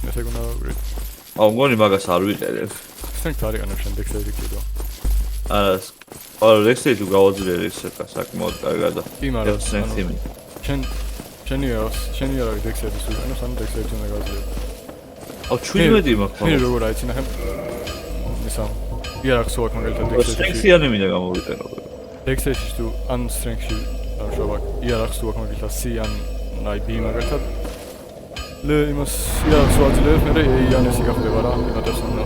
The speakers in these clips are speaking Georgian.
ესე გუნა ვიყრით. აუ მგონი მაგას არ ვიყერებ. Strength არ იყენებ შენ dexterity კიდო. არა, dexterity თუ გავაძლიერე ისე საკმაოდ კარგად და კი, მაგრამ strength იმი. შენი არ არის dexterity სულენოს, ანუ dexterity უნდა გავაძლიერო. აუ 17 მაქვს. მე როგორ აიცი ნახე. ისა იარახს ვაკ მაგალითად dexterity. strength-ი არ მინდა გამოვიყერო. Dexterity თუ ან strength-ში დავშოვაკ იარახს ვაკ მაგალითად C ან აი B მაგალითად. ლე იმას იარახს ვაძლიერებ, მე იანესი გახდება რა, იმათებს უნდა.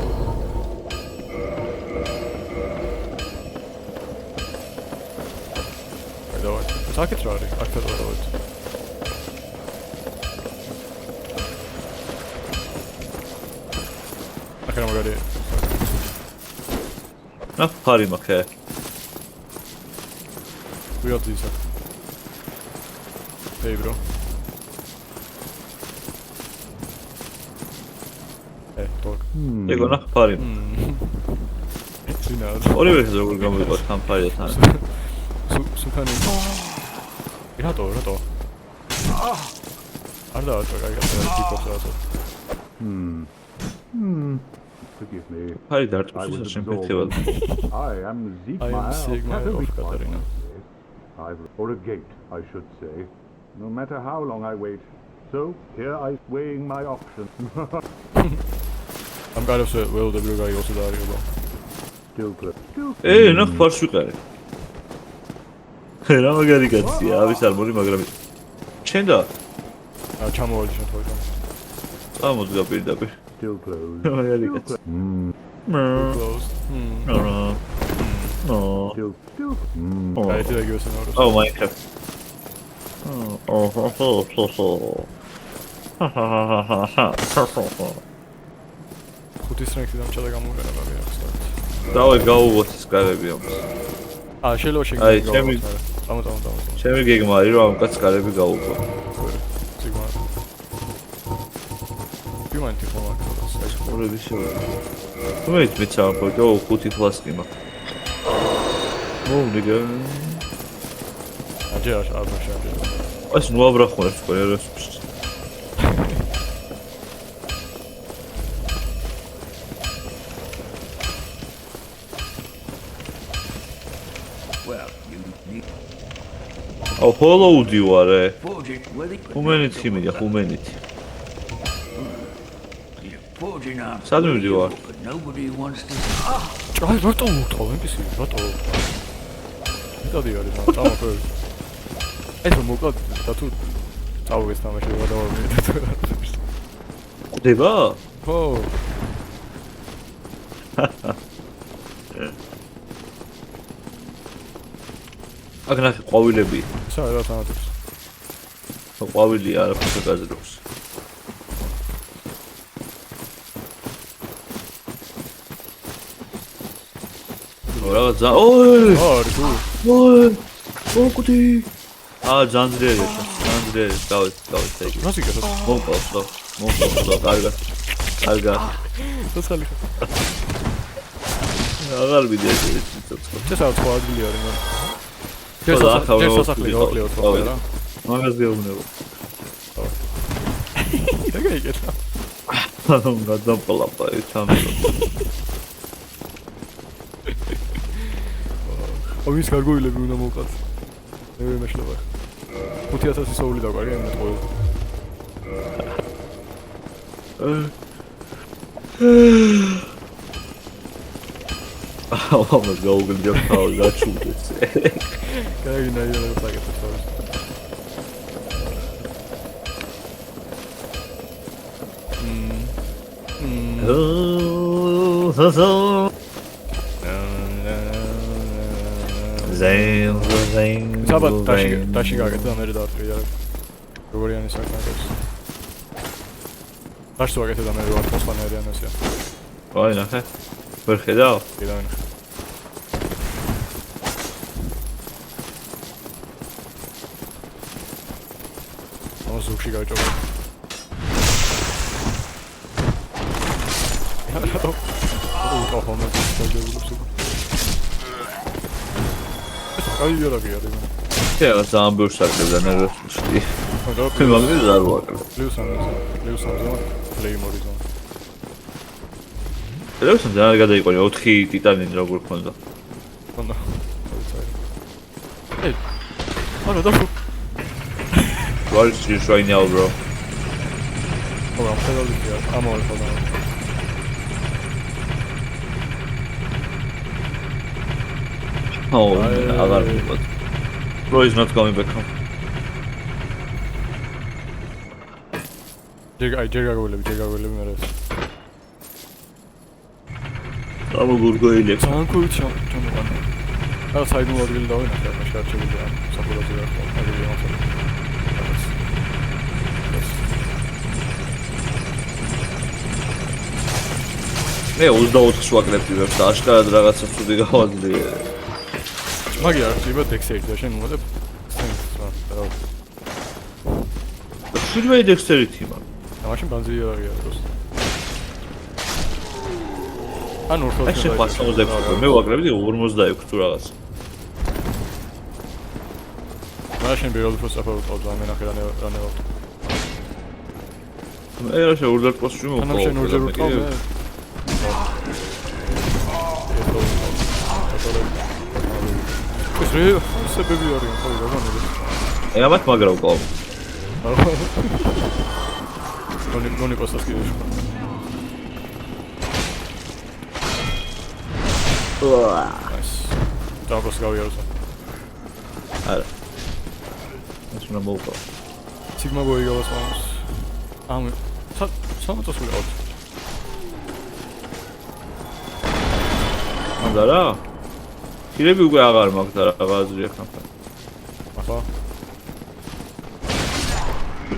Sakit რა არის? აქ დავდავით. ახლა მაგარი. ფარი მაქვს. ვიოთ ისა. Hey bro. Talk. ეგონა ფარი. ძინა. ორივე როგორ გამოვიყოთ ამ ფარითან. სუფანი. რატო? არ დავაწყო კაიგად ტიპოს რატო. Forgive me. ფარი დარტყმის შემფეთქებად. I am Sigma of Katarina. Or a gate, I should say. No matter how long I wait. So, here I weighing my options. I'm kind of well the guy also there you go. Still close. ნახ ფარს ვიყარე. რა მაგარი კაცია, ავის არმორი, მაგრამ ჩენდა. ჩამოვალი შენ თქო. წამოდგა პირდაპირ. Still close. მაგარი კაცი. Closed. Still. აი ეს რეგიოს ნოროს. Oh Minecraft. ხუთი strength-ი დამჭადა გამოვიყენა მაგას. დავай გავუღოთ ეს კარები ამას. შეიძლება შეგიძლია. აი, ჩემი წამო. ჩემი გეგმა არის რომ ამ კაც კარები გავუღო. Sigma. Პიმანტი ხომაკ. ორები შევა. თუმცა მეც ამ ფოტო 5 კლასი მაქვს. მოვიდა. აჯერ არ მაშავდა. ეს ნუ აბრახმებს ყველას. Oh, hollow do you are? Humanity media, humanity. Suddenly you are. Nobody wants to. აი რატო უთხო NPC რატო? მიტოდი არის მაგრამ წამოყო. ეს მოკლა და თუ წავუგეს თამაში რა დავამეტე. დება? ხო. აქ ნახე ყვავილები. ისა რა თამაშობს? ყვავილი არაფერს გაძლევს. რა ოი! არის თუ? ოი! ოკუდი! ჯანძრიერი, დავით ეგ. რასი გასა? მოვყავ, კარგა. დასალი ხა. აღარ ვიდე ეს ცოცხლ. შესაძლოა სხვა ადგილი არის მაგრამ. შესაძლოა გავაკლიოთ ხოლმე რა. მაგას გეუბნება. რა გაიგეთა? ანუ გადამყლაპა ეს თამაში. ომის გარგოილები უნდა მოვყავთ. მე მეშლება. 5000 სოული დაგვარი ამ მეტყოილ. ამას გაუგებია თავი გაჩუდეს. კარგი ნაირო პაკეტი თავის. ზენ. საბა ტაში გაკეთე და მე დავაწყია. როგორი არის საკანებს. ტაში ვაკეთე და მე ვარ პოსტანი არიანასია. აი ნახე. ვერ ხედავ? კი და ნახე. ზოგში გაიჭობა. ო ხომ მე დავგებულობ. აი იარაღი არის. შეიძლება ძალიან ბევრს აკეთებ და ნერვებს უშლი. და მაგის არ ვაკრებ. პლუს 3 ფლეიმორი ზონა. ელევსან ძალიან გადაიყვანე 4 ტიტანი როგორ ქონდა. ხონდა. ე. არა და What is this right now, bro? ო, ამ ხელოვანია, ამოვე ხოლმე. Oh, აღარ ვიყოთ. Bro is not coming back home. ჯერ გაგველები მე ეს. გამოგურგოილი. სანკუი ჩამოვანა. და საიდუმ ადგილი დავინახე, მაშინ არჩევილია საფულოზე რა თქმა უნდა, აგები ამასა. მე 24-ს ვაკლებდი ვებს და აშკარად რაღაცა ცუდი გავაძლიერე. მაგი არ ხდება დექსერი და შენ უმოდებ სენსს რა. შედვეი დექსტერიტი მაგ. მაშინ ბანზი არია დროს. ანუ აი შეყვას 66 მე ვაკლებდი 56 თუ რაღაც. მაშინ პირველ დროს საფარო ყავს ამ ნახე რანევა. მე რა შეურდათ პოსტში მოყვა. ანუ შენ ორჯერ ვიყავ მე. ეს რე სებები არიან ხო რა განედა. აი ამათ მაგრა ვყავ. ნონი პოსტას კიდევ შეხა. Nice. Dogos გავიაროსა. არა. ეს უნდა მოვყავ. Sigma მოიგავას მომს. ამ სამწოს ვიყავ. მანდა რა? ხილები უკვე აღარ მაქვს და რა აზრია ხანთან. ახლა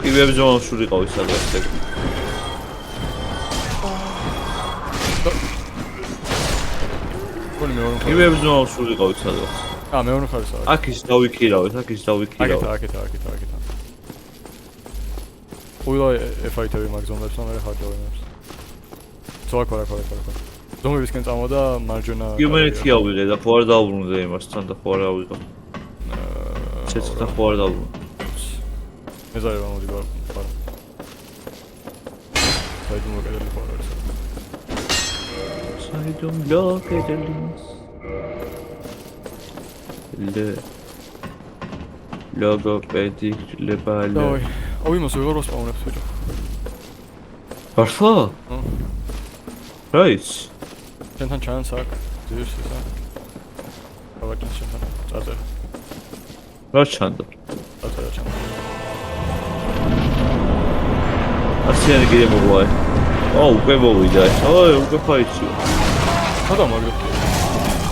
ხილები ზონაში ვიყავ სადღაც ეგ. კონი მეორე ხილები ზონაში ვიყავ სადღაც. მეორე ხარისა. აქ ის დავიქირავეთ, აქ ის დავიქირავეთ. აკეთა. უილა ეფაიტები მაგ ზონებს და მე ხარჯავენებს. ზოაკორა. ზომებისკენ წამოდა მარჯვენა. Humanity ავიღე და ხო არ დავბრუნდე იმასთან და ხო არ ავიღო. ცეცხლთან ხო არ დავბრუნდე. მეზარება მოდი ბარ. საიდუმ მოკედელი ხო არის. საიდუმ მოკედელი. ლოგოპედი ლებალე. ოი იმას ვეღარ ვსპაუნებს ბიჭო. ბარსა? რაიც? შენთან ჩანს აქ ძირს ისა. ავაკენ შენთან წაწერ. რა ჩანდა? წაწერ ჩანდა. ასიანი გირე მოგვაი. უკვე მოვიდა. უკვე ფაიციო. ხოდა მაგდო.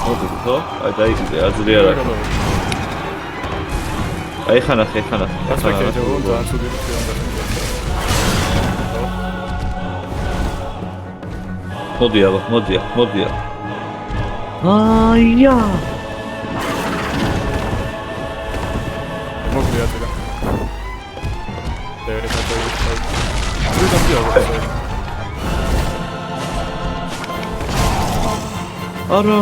მოდი ხო? აი დაიგე აზრი არ აქვს. აი ხანახე. ასაკეთე რომ ძალიან ცუდი ხდება. მოდია. აია. მოგვია წება. დერე ხაჭოი. არა.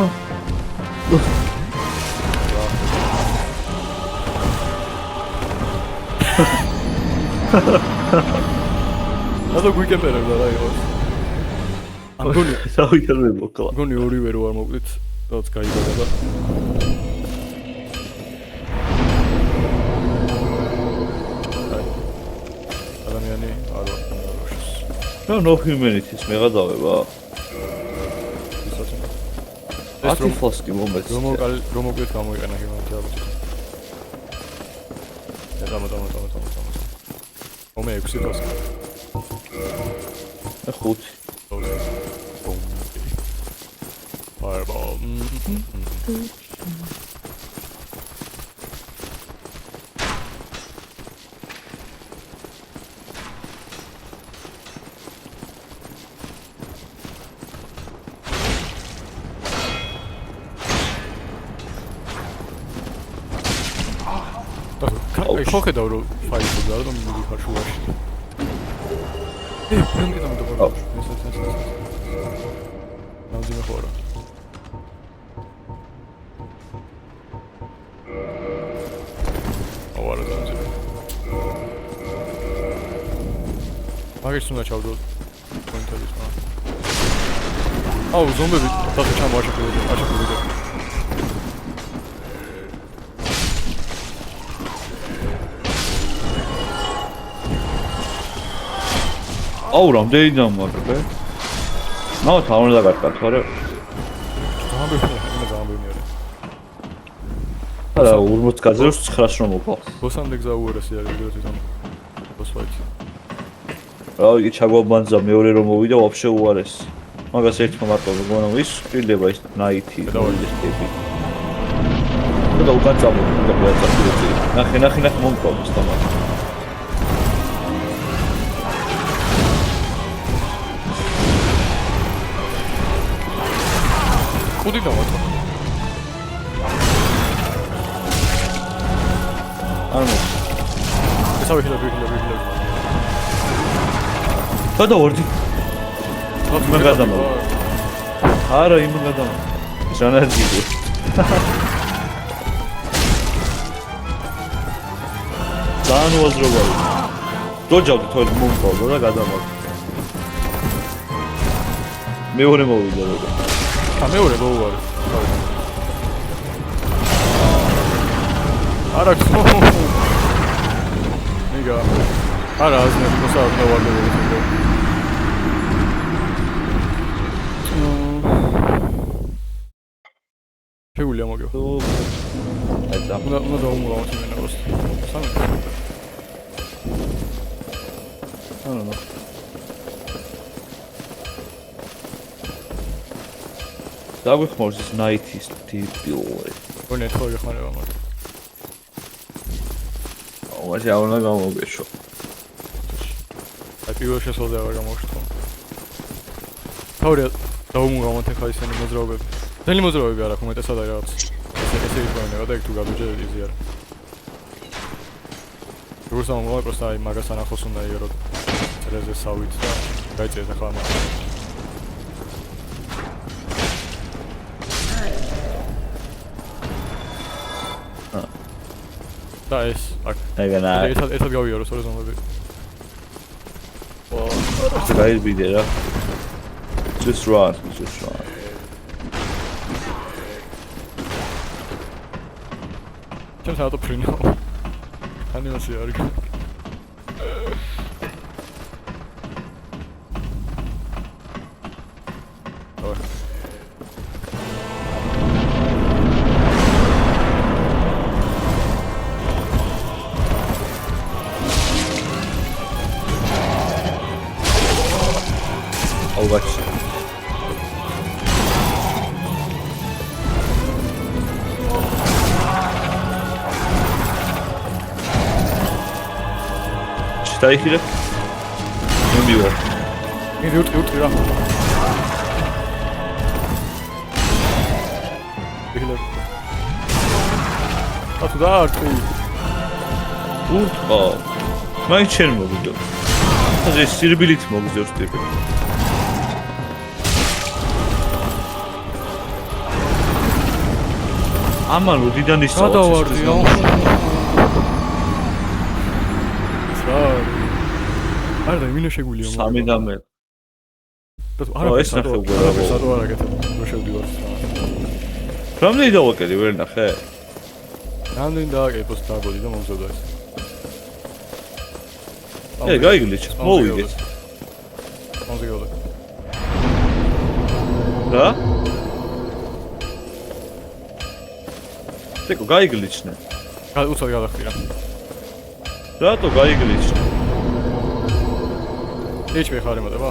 აბა გვიკემპერებდა რა იყოს. ამგონი დავიკერე მოკლა. მგონი ორივე რო არ მოკვდით, რაც გაიგადა და ადამიანი არ ვარ. რა no humanity-ს მეღადავება? ეს რომ ფოსკი მომეც. რომ მოკვდით გამოიყენა humanity ალბათ. და მომე 6 ფოსკი. 5. Fireball. ხო ხედავ რომ ფაილს და რომ მივიხარ შუაში. მე მგიტა ნაუძიმე ხორა. ავარა ნაუძიმე. მაგის უნდა ჩავდო პოინტების მაგ. აუ ზომბები დასა ჩამოაშკრებდი, აშკრებდი. აუ რამდენი დამაგრე? ნაო თავი უნდა გაკეთო, არა? გამბებია. არა 40 გაძლევს 900 რომ მოყავს. ბოსამდე გზა უარესი არის ვიდეოთი ამ ბოს ფაითი. რა იგი ჩაგვაბანძა მეორე რომ მოვიდა ვაფშე უარესი. მაგას ერთმა მარტო მოგონა ის სპილდება ის ნაითი დავალდეს ტიპი. და უკან წამოვიდა და წასულეთი. ნახე მომყავს თამარ. კუდი დავატო. ანუ ესა ვიხილებ. და ვორდი. მე გადამო. არა იმ გადამო. ჟანაძიდი. ძალიან უაზროვარი. დოჯავდი თორე მომყავდა და გადამო. მეორე მოვიდა როგორ. მეორე გოუარი. არა ხო. მიგა. არა აზნები მოსავდა ვარდები. შეგვიძლია მოგიო. უნდა დაუმოვოთ იმენა როს. სამი. ანუ დაგვიხმობს ის ნაითის ტიპი. ვინე თქო გეხმარება მაგ. ვაჟი აუნა გამოგეშო. აი პირველ შესაძლოა აღარ გამოვშთო. თავრია დაუმოვოთ ხა ისინი მოძრაობები. ძელი მოძრაობები არ აქვს უმეტესად აი რაღაც. ესე იქნება და იქ თუ გადუჯე იზი არა. როგორც ამ მოვა პროსტა აი მაგას ანახოს უნდა იერო. წერეზე სავით და გაიწეს ახლა მაგ. და ეს აქ. ეგენა. ერთად გავიარო სწორედ ზომები. გაიბიდე რა. Just run. ჩემს ავტო ფრინო. ანიმაცია არის. Augaç. Çitayı ne diyor? Yut ya. Bekle. Atı da artık. Aa. Ben içerim o video. Sadece sirbilit mi oluyor işte? Aman o didan işte. Hadi vardı ya. არა და მინო შეგვიძლია მოვა. სამი და მე. არა ეს ნახე უკვე რა. სადო არა გეთო. რო შევდივარ. რამდენი დავაკეთე ვერ ნახე? რამდენი დააკეთე დაგოდი და მომზოდა ეს. გაიგლიჩ. მოვიგეთ. მომზოდა. რა? თქო გაიგლიჩნე. უცად გადახტირა. რატო გაიგლიჩნე? HP ხარ ემატება?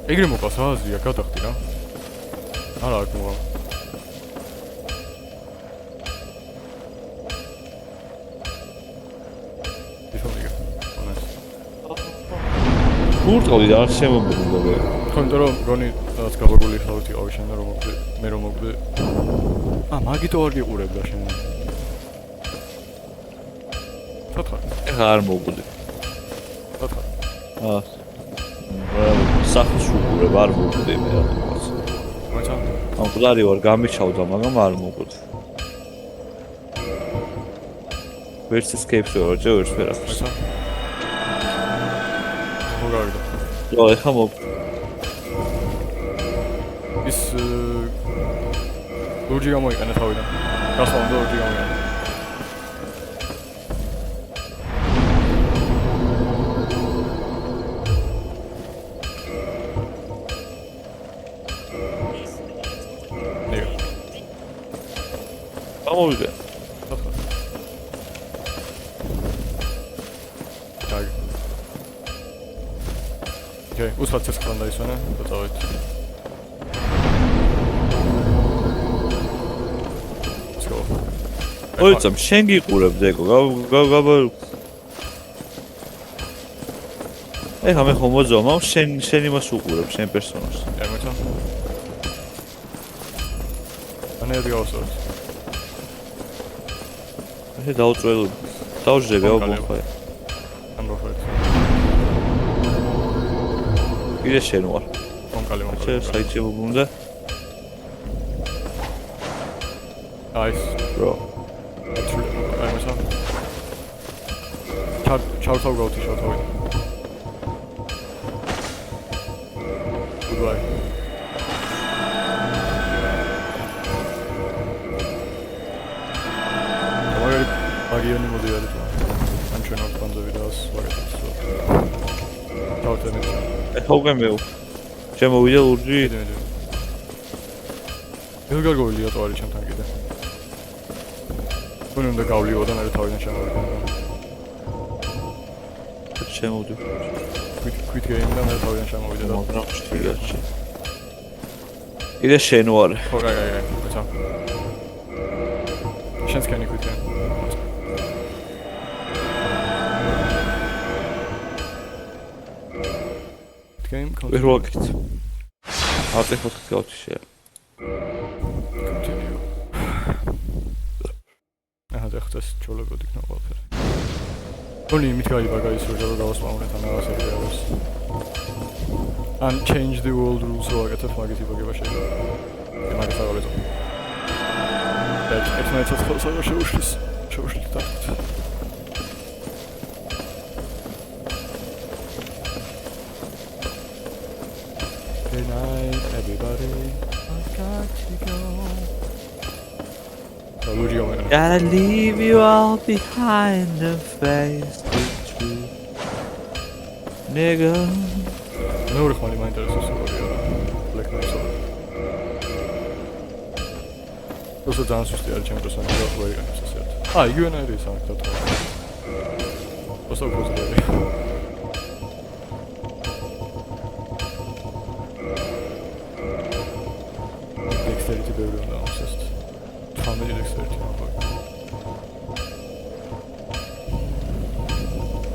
ეგრე მოყავს აზრია, გადახტი რა. არა აქ მოყვა. ისომიგა. გურტყავდი და არ შემოგვიდა მე. ხო, იმიტომ რომ რონი რაც გაბაგული ხავთი ყავი შენ რომ მოგვდე, მე რომ მოგვდე. მაგითო არ გიყურებდა შენ. არ მოგვდი. სახის უყურებ არ მოგვდი მე რაღაც. მაჩა. ამ ყლარი ვარ გამიჩავდა, მაგრამ არ მოგვდი. ვერც escape-ს ვერ ვარჯე, ვერც ვერაფერს. მეცა. მოგავიდა. რა, ეხა ის ლურჯი გამოიყენა თავიდან. გასვლა უნდა ლურჯი გამოიყენა. გამოვიდა. კარგი. ოკეი, უცხო ცეცხლთან დაისვენა და წავით. ოიცამ, შენ გიყურებ დეკო, გაბა. ეხა მე ხომ მოძავ, შენ იმას უყურებ, შენ პერსონაჟს. მეცა. ანედი გავსწორეთ. ეხა დაუწველ, დავჟრები ალბათ. ან როხეთ. იდე შენ ვარ. მომკალი. შენ საიჭირო უნდა. აის. რო. აი მეცა. ჩავთავ გავთი შავთავი. Goodbye. მაგიანი მოდიარი თუ ან ჩვენ ვართ ბანძები და ვაგეთებს. თავთანეთ. ეხა უკვე მე შემოვიდა ლურჯი. ელგარგოვილია თუ არის ჩემთან კიდე. თუნდაც უნდა გავლიო და მე თავიდან შემოვიდა. შემოვიდა. quit game და მე თავიდან შემოვიდა და მაგრამ შეგაჩი. იდე შენ ვარ. ხო, კაი, მეცა. შენს კანი quit game. game ვერ ვაკეთ. აწეხოთ გავთი შე. continue. აჰა, და ხთეს ჩოლებოდ იქნება ყველაფერი. Only mit გაიბაგა ის რომ გავასწავლეთ ან აღასრულებს. And change the world rules so I get a magazine for შეიძლება. მაგას აღავლეთო. და ეს მეცაც ხოლმე შეუშლის და. Good night everybody. I've got to go. Gotta leave you all behind and face the truth. Nigga. No really mind that like my soul. Also dance with the Alchemist and not very unnecessary. You and I did something that was so close to Dexterity building now, just family dexterity.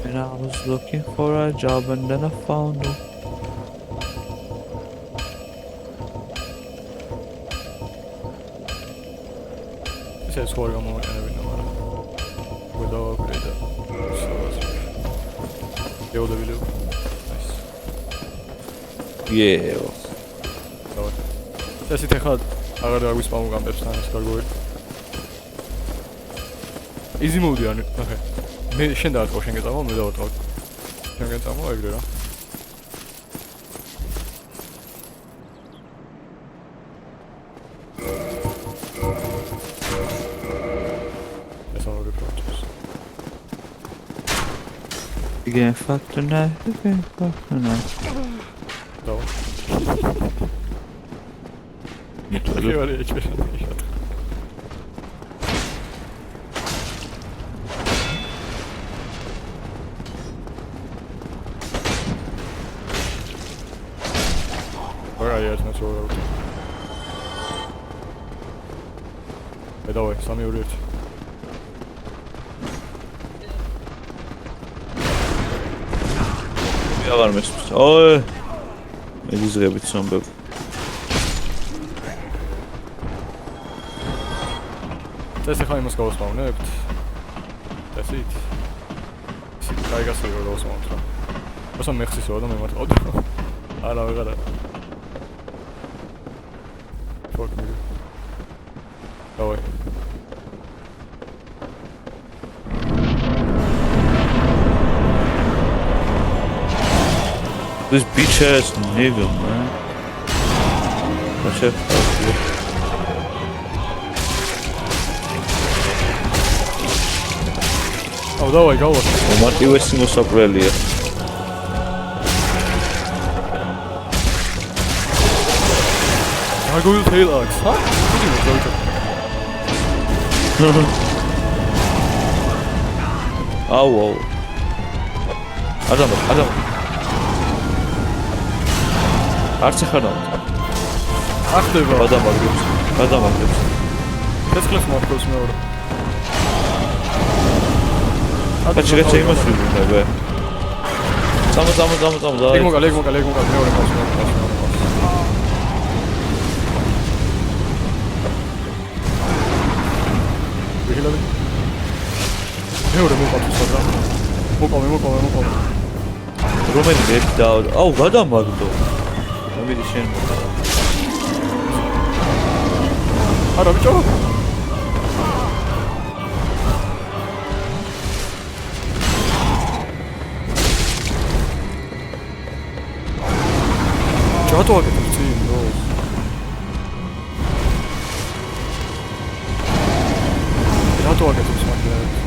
And I was looking for a job and then I found it. This is what I'm going to do without upgrade. So that's the video. Nice. Yeah. That's it. აღარ აგვისპამო გამბებს თან ეს კარგოა. Easy mode yani. Okay. მე შენ დააწყო, შენ გეწამო, მე დავაწყო. შენ გეწამო ეგრე რა. ეს არის პროცესი. Again, fuck tonight. Again, fuck tonight. დავა. Okay, warte, ich will nicht. Alright, yeah, it's not so out. Hey, давай, сами урежь. Я вам месяц. Ой. Иди зребить сомбек. ეს ახლა იმას გავასწავლებთ. That's it. ისიც კაიგასო რომ გავასწავლოთ რა. მოსამ მეხსისო და მემართყავდა. არა, ვეღარა. Fuck me. დავай. This bitch ass nigga, man. That's it. აუ დავაი გავარ მარტივესი მოსაყრელია. გარგოილ თეილაქს ხა? იგი მოწევდა აუ. ადამ. არც ხარ ახდება გადამაგდებს. ცეცხლს მოხდოს მეორე კაჩი იმას ვიბუნებე. წამო. ეგ მოგალ მეორე ხალხი ვიღილები მეორე მოყავს სადღა მოკავე რომელი ერთი და აუ გადამაგდო. მომიდი შენ არა ბიჭო რატო აკეთებ წინ როს რატო აკეთებ მაგალითად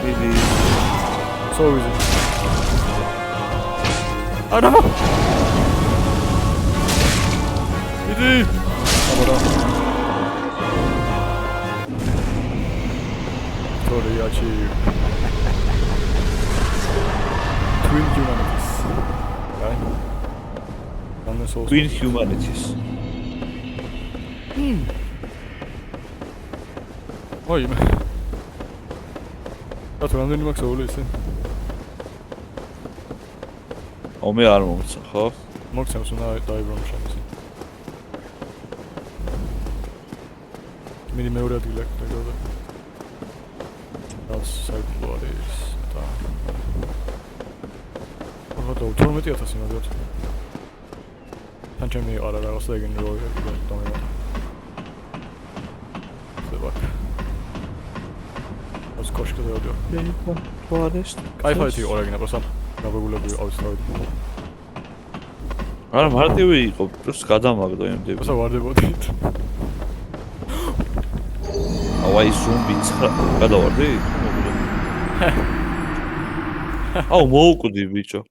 მიდი so easy არა იდი აბა თორე აჩი twin humanities აი Twin humanities. ოი მე რატო რამდენი მაქვს ორი ისე ომე არ მომცა, ხო? მოგცემს უნდა დაიბრუნო შემისი. მინი მეორე ადგილი აქვს და რაც საერთოდ არის და რა 12000 მაგათ. თან ჩემი არა რაღაცა ეგენი რო დამევა. ზებაკ. ას კოშკი დაუდიო. ფორესტ. კაიფაიტი ორაგინა პროსა. გაბეგულები ავსტრავით. არა მარტივი იყო, просто გადამაგდო იმდები. პროსა ვარდებოდით. აი ზუმბი გადავარდი? აუ მოუკვდი ბიჭო.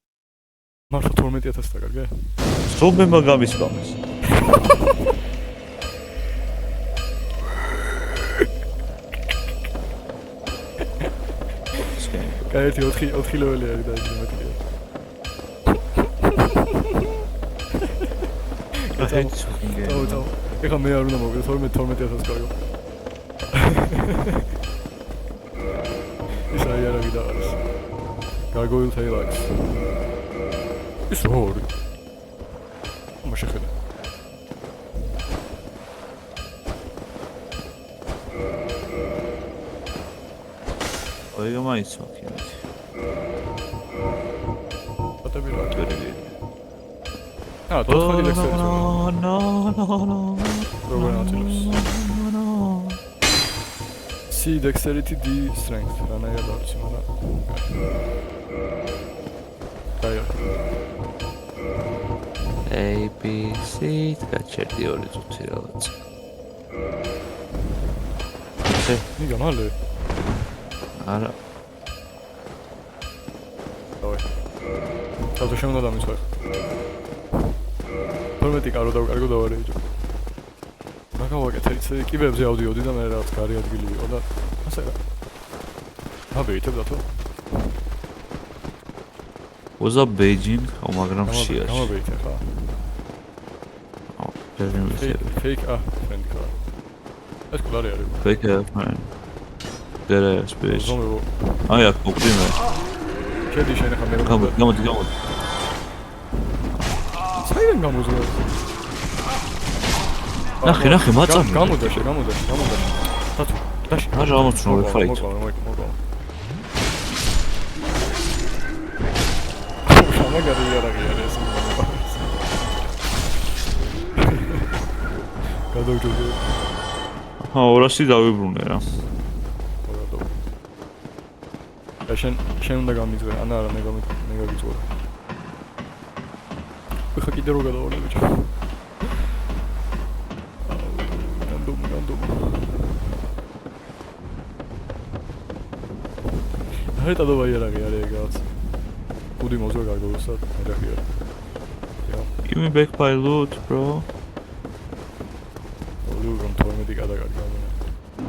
მართლა 12000 დაგარგე? ზომბებმა გამისპამეს. კაეთი 4 ლეველი არის და ის მეტია. დაუ. ეხა მე არ უნდა მოვიდე 12000 კარგო. ის არა გიდა არის. გარგოილ თეილაქს. ის ორი. მოშეხედა. აი მაინც მოქინე. პატები რა ტერილი. აა 4 ლექსები. ნო. პროგრამატილოს. C dexterity D strength. რანაირად არის მაგრამ. დაიო. A B C გაჩერდი ორი წუთი რაღაც. ნიგა მალე. არა. დავაი. თავზე შემოდა დამისვა. 12 კარო დავკარგო დავარეჯო. მაგავაკეთე ისე კიბებზე ავდიოდი და მე რაღაც გარი ადგილი იყო და ასე რა. აბეითებ დათო. ოზა ბეიჯინგ, მაგრამ შეაშ. გამაბეითე ხა. Fake friend car. ეს კულარი არის. Fake friend. დერეს ბეიჯ. ზომებო. აი აქ მოკვდი მე. შედი შენ ხა მე რომ. გამოდი. საიდან გამოზღვა? ნახე მაწამი. გამოდა. დათო. დაში. არა ამოწნო ვეფაით. მოკავე. მაგარი იარაღი არის ეს. გადავჯობე. ჰა 200 დავიბრუნე რა. შენ უნდა გამიძღე, ან არა, მე გავიძღე. ხა კიდე რო გადავარდე ბიჭო. განდომ. აი ტადო იარაღი არის ეგაც. კუდი მოზღვა გარკვეულსა იარაღი არის. Give me back my loot, bro. ლურომ 12 გადაგარგა მე.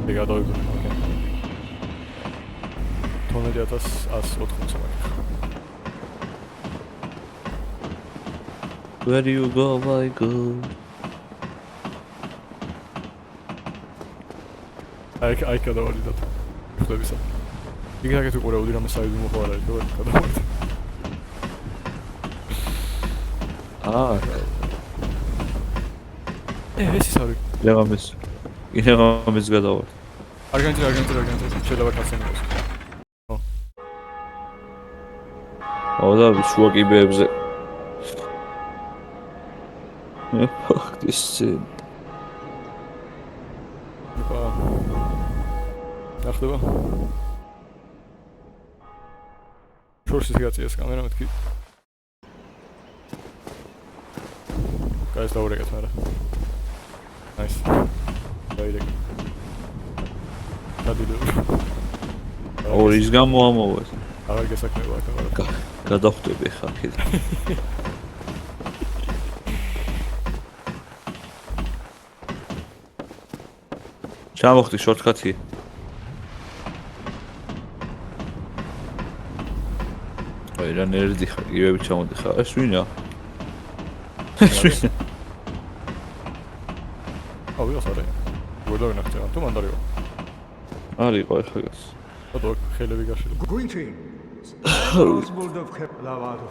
მე გადავიბრუნე მაგენ. 12180 მაგენ. Where you go, my god? აი გადავარდი და ხლებისა. იგი რაკეთ უყურებდი რამე საიდუმ მოყვა არის, ხო? გადავარდი. ეს ის არის. ლეგამის გადავარდი. არგენტინა. შეიძლება კაცენოს. და შუა კიბეებზე. Fuck this shit. ნახდება. შორსის გაწიეს კამერა მეთქი. გაის დაურეკეთ მარა. Nice. დაიდეკ. გადიდო. ის გამოამოვეს. აღარ გასაქმება კამერა. გადავხვდები ხა კიდე. ჩამოხდი შორტკატი. აი რა ნერდი ხარ, ივები ჩამოდი ხარ. ეს ვინა? ვიღაც არის. გოდავინახე, თუ მანდარიო. არისო ეხლა გას. ოდო ხელები გაშილა. Greetings. Oswald of Lavato.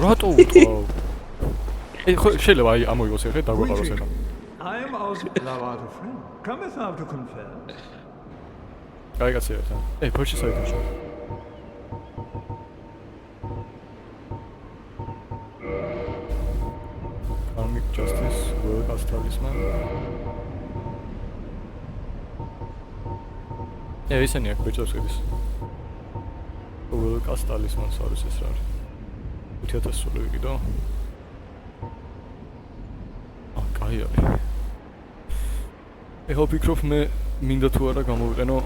რატო უთქვა? ხო შეიძლება აი ამოიღოს ეხლა დაგვაყაროს ეხლა. I am Oswald Lavato. Cometh out to confer. კაიგაცია ერთა. purchase item. Karmic justice, world as talisman. ისინი აქ ბეჭდავს ხედის. World as talisman არის ეს რა. 5000 სული ვიყიდო. კაი არის. ეხლა ვფიქრობ მე მინდა თუ არა გამოვიყენო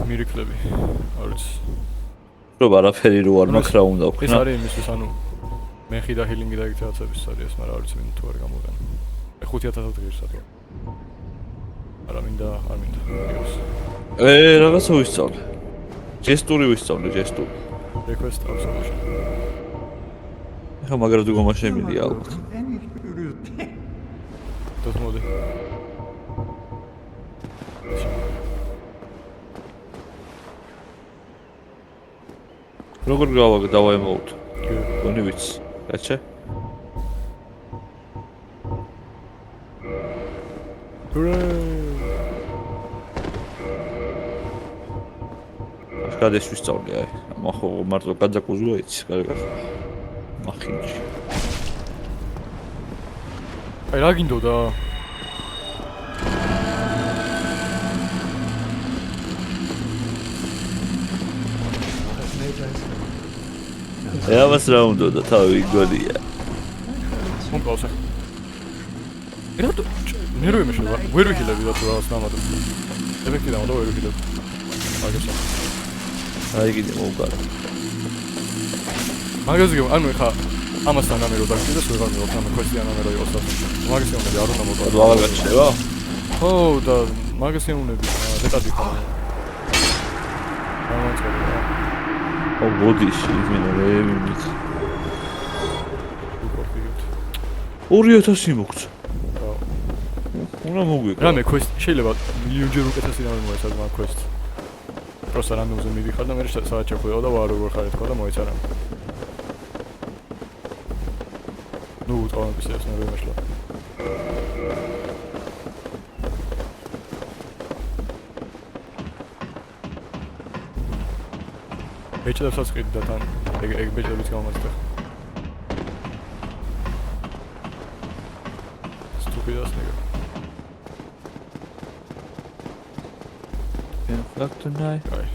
მირიკლები. არ ვიცი. რო არაფერი რო არ მაქვს რა უნდა ვქნა. ეს არის იმისთვის, ანუ მეხი და ჰილინგი და ეგეთ რაღაცების არის ეს, მაგრამ არ ვიცი მინდა თუ არ გამოვიყენო. 5000 ღირსად. არა მინდა, არ მინდა. რაღაცა ვისწავლე. ჯესტური ვისწავლე, ჯესტური. Request absolution. ეხლა მაგრად უგომა შემილია ალბათ. Das მოდი. როგორ დავაემოუთ? გონი ვიცი. გაჩე? კადეს ვისწავლე აი. ახო მარტო გაძაკუზუა იცი, კარგად. მახინჯი. აი რა გინდოდა? ევას რა უნდა და თავი გონია. მომყავსა. რატო ნერო იმეშება? ვერ ვიხილები რა თუ რაღაც ნამადა. ეფექტი დამოდა ვერ ვიხილები. აგესა. აი კიდე მოუყარა. მაგაზე ანუ ეხა ამასთან ამერო დაგჭირდეს ვეღარ მივაქვს ამ კვესტი ამერო იყოს და მაგაზე უნდა არ უნდა მოვყავ. აღარ გაჩნდება? ხო და მაგაზე უნდა დეტალი ხო. ამაწერა. ო ბოდიში იმენე იმით. 2000 მოგწ. უნდა მოგვიგო. რამე კვესტ შეიძლება მილიონჯერ უკეთესი რამე მოეცადო მაგ კვესტს. просто რანდომზე მივიხარ და მე სადაც ჩახვეო და ვარ როგორ ხარ ეთქვა და მოეცარა. ნუ თავის ეს ნერვი მაშლა. ბეჭდებსაც ყიდდა თან ეგ ბეჭდებით გამომაცდა. მოკიდას ნიგა. Fuck tonight. აი.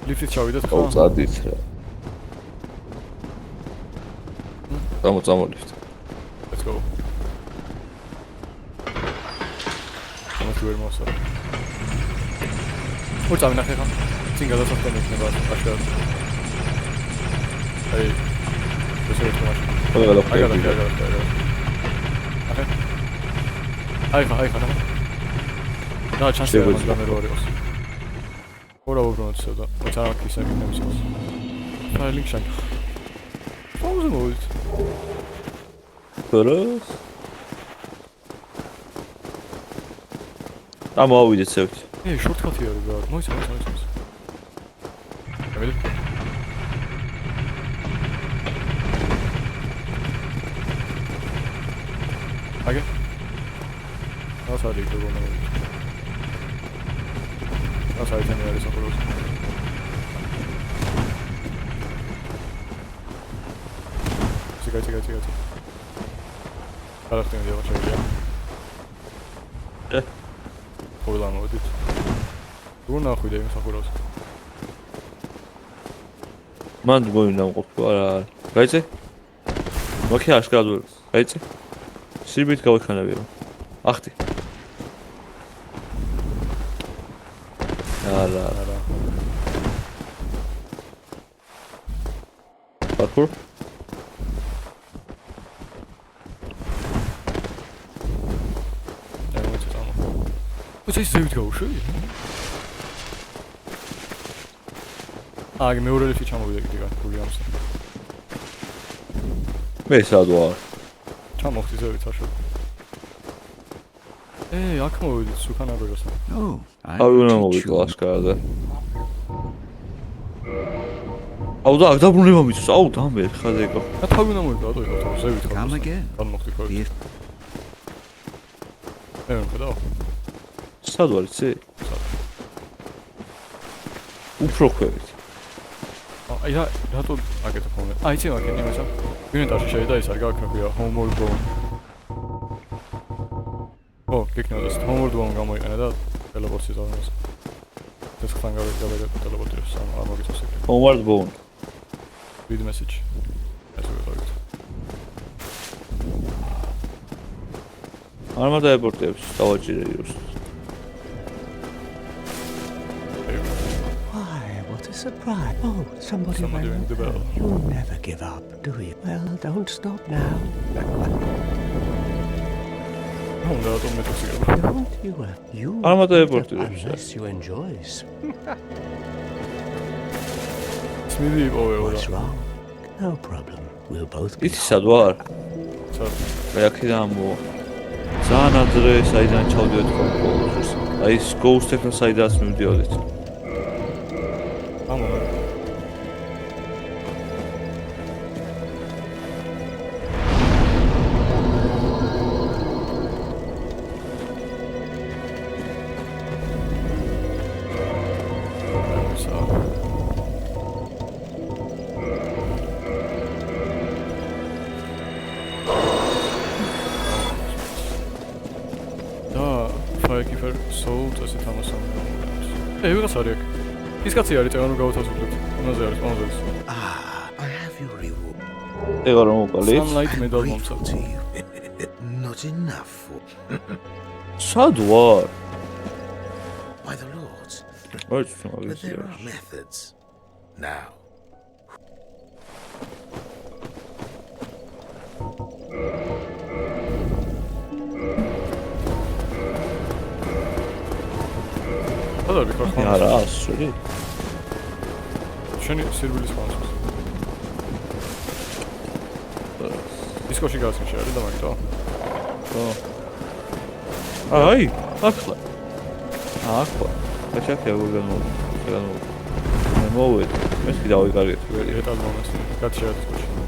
ლიფტით ჩავიდეთ ხო? წადით რა. წამოლიფტ. Let's go. Thank you very much. Ой, там нахер. Цинга за софтом იქნება აშკარად. აი. ეს ერთ машина. აი, და ჩანსი აქვს გამეროარებს. ორა უბრუნოთ და მოწააკ ისე გინემსოს. ფაილინგ შენ. პაუზა მოვიდეთ. Teraz. Ამოვიდეთ სევით. შორტკატი არის რა. მოიცა. გამელი. აგე. ასარი გოგონა. ასარი თემი არის ახალოს. ციგა. არახტენ დიახ შეიძლება. ყველა მოდით. თუ ნახვიდე იმ სახურავს. მან მოინა ყოფილი არა. გაიცე? მოქი აშკარად ვერ. გაიცე? სიბით გავიხანები. ახტი. არა. პარკურ? ეს ზევით გავუშვი? აი მეორე ლიფტი ჩამოვიდა კიდე გულიანს. მე სად ვარ? ჩამოვხდი ზევით აშო. აქ მოვიდით სუქანაგორას. აი უნდა მოვიდო აშკარად. აუ და დაბრუნება მიწოს. აუ დამე ხაზე იყო. და თავი უნდა მოვიდო რატო იყო ზევით გავუშვი. გამოვხდი ხოლმე. მე მქონდა. სად ვარ იცი? უფრო ქვევით. აი რატო აკეთებ ხოლმე? აი იცი მაგენ იმასა. ინვენტარში შეიძლება ის არ გააქვია homeward bound. გეკნოდა ეს homeward bound გამოიყენა და ტელეპორტის ზონას. ეს ხან გავიგე ტელეპორტის სამ არ მოგიწევს ეგრე. Homeward bound. Read message. ეს ვიღავით. არმა დაეპორტებს დავაჭირე. Surprise. Oh, somebody ring the bell. You'll never give up, do you? Well, don't stop now. Don't you? You არმა give up დაეპორტებს. unless you enjoy. Smidi What's wrong? No problem. We'll both be იცი სად ვარ? მე აქედან ამო. ძალიან ადრე საიდან ჩავდივართ ხოლმე. აი ეს ghost-ებთან საიდანაც მივდიოდით. Firekeeper sold as it was on. ვიღაც არის აქ. ის კაცი არის წეგანო გავთავაზოთ. იმაზე არის პაუზას. I have your reward. ეგ არ მოვყალით. Sunlight medal მომცა. Not enough. სად ვარ? By the Lords. But But there are methods. Now. Hadi bir korkmam. არა, ასური. შენი სერვილის ხმას. დისკოში გასმიშე არის და მაგითო. აი, ახლა. ახლა. გაჩაფია გულგანო. მე მოვედი. მე კიდე დავიკარგეთ. მეტალ მომენტს. კაცი შეადეთ.